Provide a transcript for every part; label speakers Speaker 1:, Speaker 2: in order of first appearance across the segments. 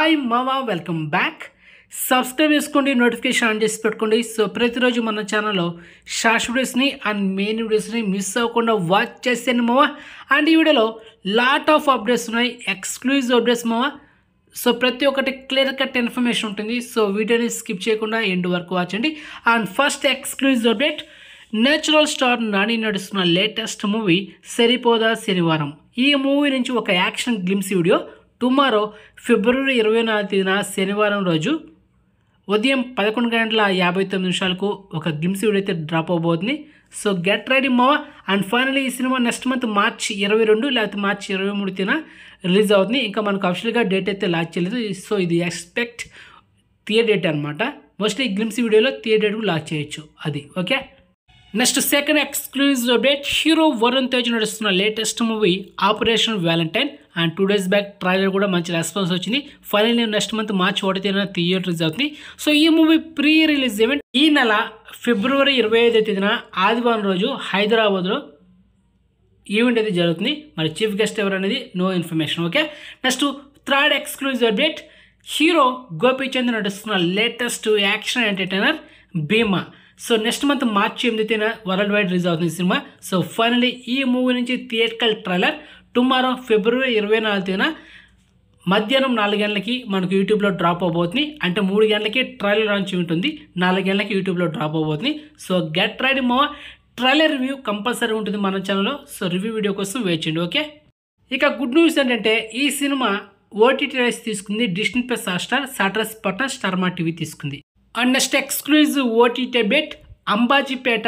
Speaker 1: Hi మావా welcome back. Subscribe చేసుకోండి, notification on చేసి పెట్టుకోండి. సో ప్రతిరోజు మన ఛానల్లో షార్ట్ వీడియోస్ని అండ్ మెయిన్ వీడియోస్ని మిస్ అవ్వకుండా వాచ్ చేసేయండి మావా. అండ్ ఈ వీడియోలో లాట్ ఆఫ్ అప్డేట్స్ ఉన్నాయి, ఎక్స్క్లూజివ్ అప్డేట్స్ మావా. సో ప్రతి ఒక్కటి క్లియర్ కట్ ఇన్ఫర్మేషన్ ఉంటుంది. సో వీడియోని స్కిప్ చేయకుండా ఎండ్ వరకు వాచండి. And first exclusive update, natural star Nani నడుస్తున్న లేటెస్ట్ మూవీ సరిపోదా శనివారం. ఈ మూవీ నుంచి ఒక action glimpse video tomorrow February 24న శనివారం రోజు ఉదయం 11:59 ఒక గ్లిమ్స్ వీడియో అయితే డ్రాప్ అవబోతుంది. సో గెట్ రెడీ మావా. అండ్ ఫైనల్లీ ఈ సినిమా నెక్స్ట్ మంత్ మార్చి 22 లేకపోతే మార్చి 23 రిలీజ్ అవుతుంది. ఇంకా మనకు అఫిషియల్గా డేట్ అయితే లాంచ్ చేయలేదు. సో ఇది ఎక్స్పెక్ట్ థియేటర్ డేట్ అనమాట. మోస్ట్లీ గ్లిమ్స్ వీడియోలో థియేటర్ డేట్ లాంచ్ చేయొచ్చు, అది okay. Next second exclusive update, hero Varun Tej నడుస్తున్న latest movie operation valentine. And 2 days back trailer కూడా మంచి రెస్పాన్స్ వచ్చింది. ఫైనల్లీ నెక్స్ట్ మంత్ మార్చి 1 థియేటర్ రిలీజ్ అవుతుంది. సో ఈ మూవీ ప్రీ రిలీజ్ ఈవెంట్ ఈ నెల ఫిబ్రవరి 25 ఆదివారం రోజు హైదరాబాద్లో ఈవెంట్ అయితే జరుగుతుంది. మరి చీఫ్ గెస్ట్ ఎవరు అనేది no information, okay. Next third exclusive update, hero Gopichand నడుస్తున్న latest action entertainer Bhimaa. So next month March 8 world wide release అవుతుంది సినిమా. సో ఫైనల్లీ ఈ మూవీ నుంచి థియేటికల్ ట్రైలర్ టుమారో ఫిబ్రవరి 24 మధ్యాహ్నం 4 గంటలకి మనకు యూట్యూబ్లో డ్రాప్ అవబోతుంది. అంటే 3 గంటలకి ట్రైలర్ లాంచ్ ఉంటుంది, 4 గంటలకి యూట్యూబ్లో డ్రాప్ అవబోతుంది. సో గెట్ రెడీ మావా. ట్రైలర్ రివ్యూ కంపల్సరీ ఉంటుంది మన ఛానల్లో. సో రివ్యూ వీడియో కోసం వెయిట్ చేయండి, ఓకే. ఇక గుడ్ న్యూస్ ఏంటంటే ఈ సినిమా ఓటీటీ రైట్స్ తీసుకుంది డిస్నీ ప్లస్ హాట్స్టార్, సాటర్స్ పట్న స్టార్మా టీవీ తీసుకుంది. And next exclusive OTT update, Ambajipeta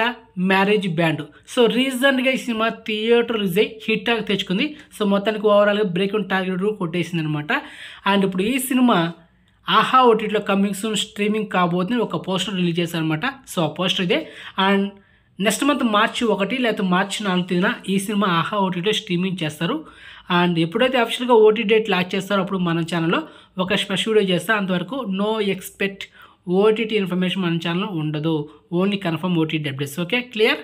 Speaker 1: marriage band. So రీసెంట్గా ఈ సినిమా థియేటర్ రిలీజ్ అయ్యి హిట్ తెచ్చుకుంది. సో మొత్తానికి ఓవరాల్గా బ్రేక్ అండ్ టార్గెట్ కొట్టేసింది అనమాట. అండ్ ఇప్పుడు ఈ సినిమా ఆహా ఓటీటీలో కమింగ్ సూన్ స్ట్రీమింగ్ కాబోతుంది ఒక పోస్టర్ రిలీజ్ చేశారనమాట. సో ఆ పోస్టర్ ఇదే. అండ్ నెక్స్ట్ మంత్ మార్చి 1 లేకపోతే మార్చి 4 ఈ సినిమా ఆహా ఓటీటీలో స్ట్రీమింగ్ చేస్తారు. అండ్ ఎప్పుడైతే అఫిషియల్గా ఓటీ డేట్ లాంచ్ చేస్తారో అప్పుడు మన ఛానల్లో ఒక స్పెషల్ వీడియో చేస్తాం. అంతవరకు నో ఎక్స్పెక్ట్ ఓటీటీ ఇన్ఫర్మేషన్ మన ఛానల్లో ఉండదు, only confirm OTT updates, okay clear.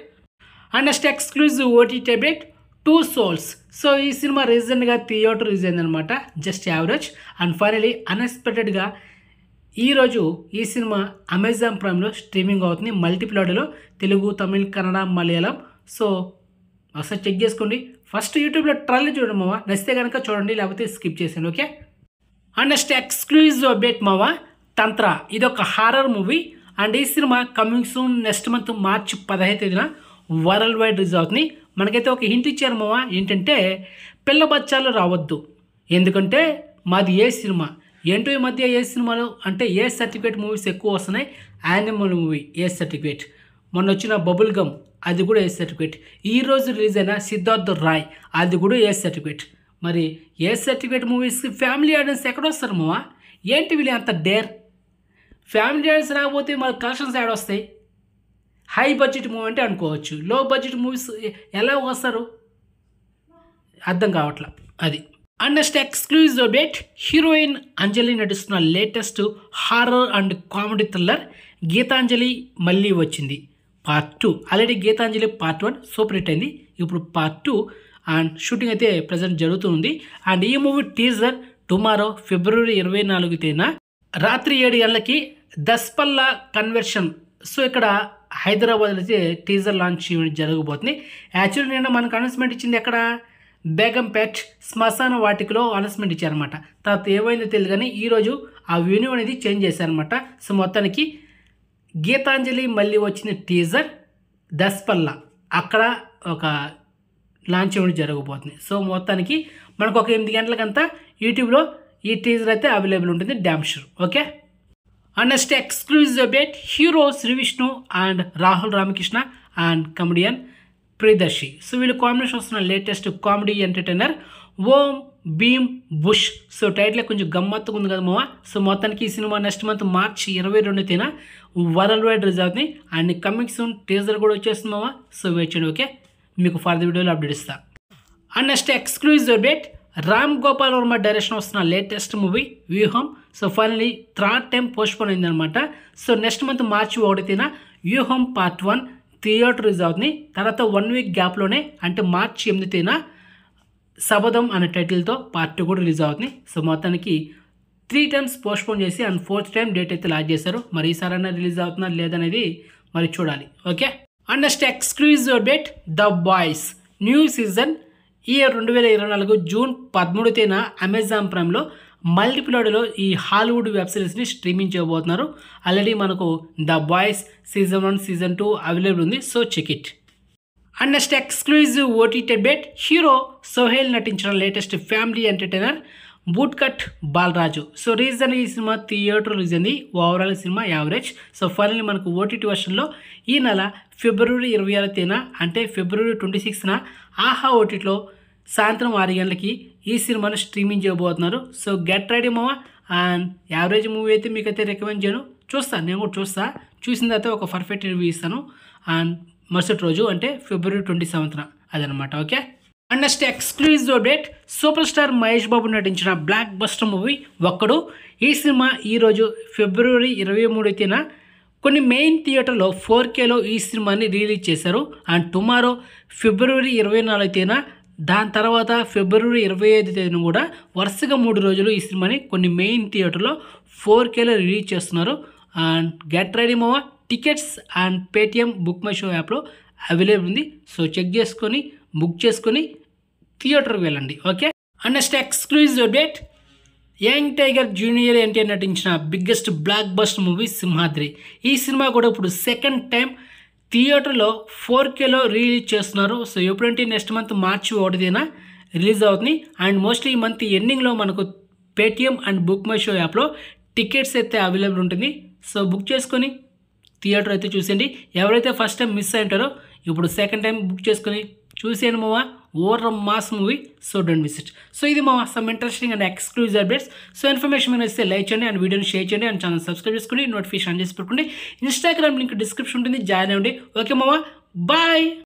Speaker 1: And next exclusive OTT update, 2 Souls. So ఈ సినిమా రీసెంట్గా థియేటర్ రిలీజ్ అయిందనమాట, జస్ట్ యావరేజ్. అండ్ ఫైనలీ అన్ఎక్స్పెక్టెడ్గా ఈరోజు ఈ సినిమా అమెజాన్ ప్రైమ్లో స్ట్రీమింగ్ అవుతుంది, మల్టీప్లాడ్లో తెలుగు, తమిళ్, కన్నడ, మలయాళం. సో ఒకసారి చెక్ చేసుకోండి. ఫస్ట్ యూట్యూబ్లో ట్రైలర్ చూడండి మావా, నచ్చితే కనుక చూడండి, లేకపోతే స్కిప్ చేసాను, okay. And next exclusive update మావా, తంత్ర. ఇది ఒక హారర్ మూవీ. అండ్ ఈ cinema coming soon next month మార్చి 15 వరల్డ్ వైడ్ రిలీజ్ అవుతుంది. మనకైతే ఒక హింట్ ఇచ్చారు మావా, ఏంటంటే పిల్ల బచ్చాలు రావద్దు, ఎందుకంటే మాది ఏ సినిమా ఏంటో ఈ మధ్య ఏ సినిమాలు అంటే ఏ సర్టిఫికేట్ మూవీస్ ఎక్కువ వస్తున్నాయి. యానిమల్ మూవీ ఏ సర్టిఫికేట్, మొన్న వచ్చిన బబుల్ గమ్ అది కూడా ఏ సర్టిఫికేట్, ఈరోజు రిలీజ్ అయిన సిద్ధార్థ్ రాయ్ అది కూడా ఏ సర్టిఫికేట్. మరి ఏ సర్టిఫికేట్ మూవీస్కి ఫ్యామిలీ ఆడియన్స్ ఎక్కడ వస్తారు మావా? ఏంటి వీళ్ళు అంత డేర్? ఫ్యామిలీ ఆడియన్స్ రాకపోతే మన కలెక్షన్స్ యాడ్ వస్తాయి. హై బడ్జెట్ మూవీ అంటే అనుకోవచ్చు, లో బడ్జెట్ మూవీస్ ఎలా వస్తారు అర్థం కావట్లా, అది. And next exclusive update, heroine Anjali నటిస్తున్న latest horror and comedy thriller Geethanjali మళ్ళీ వచ్చింది part 2. Already Geethanjali part 1 super hit అయింది, ఇప్పుడు పార్ట్ 2 అండ్ షూటింగ్ అయితే ప్రజెంట్ జరుగుతుంది. అండ్ ఈ మూవీ టీజర్ టుమారో ఫిబ్రవరి 24 రాత్రి 7 గంటలకి దస్పల్లా కన్వర్షన్. సో ఇక్కడ హైదరాబాద్లో అయితే టీజర్ లాంచ్ జరగబోతుంది. యాక్చువల్లీ నిన్న మనకు అనౌన్స్మెంట్ ఇచ్చింది ఎక్కడ, బేగంపేట్ శ్మశాన వాటికలో అనౌన్స్మెంట్ ఇచ్చారనమాట. తర్వాత ఏమైందో తెలియదు కానీ ఈరోజు ఆ వెన్యూ అనేది చేంజ్ చేశారనమాట. సో మొత్తానికి గీతాంజలి మళ్ళీ వచ్చిన టీజర్ దస్పల్లా అక్కడ ఒక లాంచ్ ఈవెంట్ జరగబోతుంది. సో మొత్తానికి మనకు ఒక 8 గంటలకంతా యూట్యూబ్లో ఈ టీజర్ అయితే అవైలబుల్ ఉంటుంది, damn sure, okay. And next exclusive update, hero Sree Vishnu and Rahul Ramakrishna and comedian Priyadarshi. So వీళ్ళు కాంబినేషన్ వస్తున్న latest comedy entertainer Om Bheem Bush. So title కొంచెం గమ్మత్తుగా ఉంది కదా మావా. సో మొత్తానికి ఈ సినిమా next month March 22 world wide release అవుతుంది. అండ్ కమింగ్ సూన్ టీజర్ కూడా వచ్చేస్తుంది మావా. సో వెయిట్ చేయండి, ఓకే, మీకు ఫర్దర్ వీడియోలో అప్డేట్ ఇస్తా. And next exclusive update, Ram Gopal Varma direction వస్తున్న లేటెస్ట్ మూవీ వ్యూహం. So finally 3rd time postpone అయిందనమాట. సో నెక్స్ట్ మంత్ మార్చి 1 వ్యూహం పార్ట్ 1 థియేటర్ రిలీజ్ అవుతుంది. తర్వాత 1 వీక్ గ్యాప్లోనే అంటే మార్చి 8 శబదం అనే టైటిల్తో పార్ట్ 2 కూడా రిలీజ్ అవుతుంది. సో మొత్తానికి 3 టైమ్స్ పోస్ట్పోన్ చేసి అండ్ 4th టైం డేట్ అయితే లాంచ్ చేశారు. మరి ఈసారైనా రిలీజ్ అవుతుందా లేదనేది మరి చూడాలి. Okay, and next exclusive update, the boys new season year 2024 June 13వ తేదీన అమెజాన్ ప్రైమ్లో మల్టిప్లైడ్లో ఈ హాలీవుడ్ వెబ్ సిరీస్ని స్ట్రీమింగ్ చేయబోతున్నారు. ఆల్రెడీ మనకు the boys season 1 season 2 available ఉంది, so check it. And next exclusive OTT update, hero Sohel నటించిన latest family entertainer boot cut Balaraju. So reason ఈ సినిమా థియేటర్ రిలీజ్ అయింది, overall cinema average. So finally మనకు OTT వర్షన్లో ఈ నెల ఫిబ్రవరి 26వ తేదీన అంటే ఫిబ్రవరి 26న ఆహా ఓటీటీలో సాయంత్రం 6 గంటలకి ఈ సినిమాను స్ట్రీమింగ్ చేయబోతున్నారు. సో గెట్ రెడీ మావా. అండ్ యావరేజ్ మూవీ అయితే మీకైతే రికమెండ్ చేయను, చూస్తాను, నేను కూడా చూసిన తర్వాత ఒక పర్ఫెక్ట్ రివ్యూ ఇస్తాను. అండ్ మరుసటి రోజు అంటే ఫిబ్రవరి 27న అదనమాట. Okay, and next exclusive update, super star Mahesh Babu నటించిన బ్లాక్ బస్టర్ మూవీ ఒక్కడు. ఈ సినిమా ఈరోజు ఫిబ్రవరి 23వ తేదీన కొన్ని మెయిన్ థియేటర్లో 4Kలో ఈ సినిమాని రిలీజ్ చేశారు. అండ్ టుమారో ఫిబ్రవరి 24వ తేదీన, దాని తర్వాత ఫిబ్రవరి 25వ తేదీన కూడా వరుసగా 3 రోజులు ఈ సినిమాని కొన్ని మెయిన్ థియేటర్లో 4Kలో రిలీజ్ చేస్తున్నారు. అండ్ గెట్ రెడీ మావా. Tickets and Paytm BookMyShow యాప్లో అవైలబుల్ ఉంది, సో చెక్ చేసుకొని బుక్ చేసుకొని థియేటర్కి వెళ్ళండి. Okay, and next exclusive update, young tiger junior NTR నటించిన biggest blockbuster movie Simhadri. ఈ సినిమా కూడా ఇప్పుడు సెకండ్ టైం థియేటర్లో 4Kలో రిలీజ్ చేస్తున్నారు. సో ఎప్పుడంటే నెక్స్ట్ మంత్ మార్చి 1న రిలీజ్ అవుతుంది. అండ్ మోస్ట్లీ ఈ మంత్ ఎండింగ్లో మనకు Paytm and book my show యాప్లో టికెట్స్ అయితే అవైలబుల్ ఉంటుంది, సో బుక్ చేసుకొని థియేటర్ అయితే చూసేయండి. ఎవరైతే ఫస్ట్ టైం మిస్ అయ్యారో ఇప్పుడు సెకండ్ టైం బుక్ చేసుకొని చూసేయండి మావా. Over mass movie, so don't miss it. So ఇది మావా some interesting and exclusive updates. So information మీరు వస్తే లైక్ చేయండి అండ్ వీడియోని షేర్ చేయండి అండ్ ఛానల్ సబ్స్క్రైబ్ చేసుకుని నోటిఫికేషన్ ఆన్ చేసి పెట్టుకోండి. ఇన్స్టాగ్రామ్ లింక్ డిస్క్రిప్షన్ ఉంటుంది, జాయిన్ అవ్వండి. ఓకే మావా, బాయ్.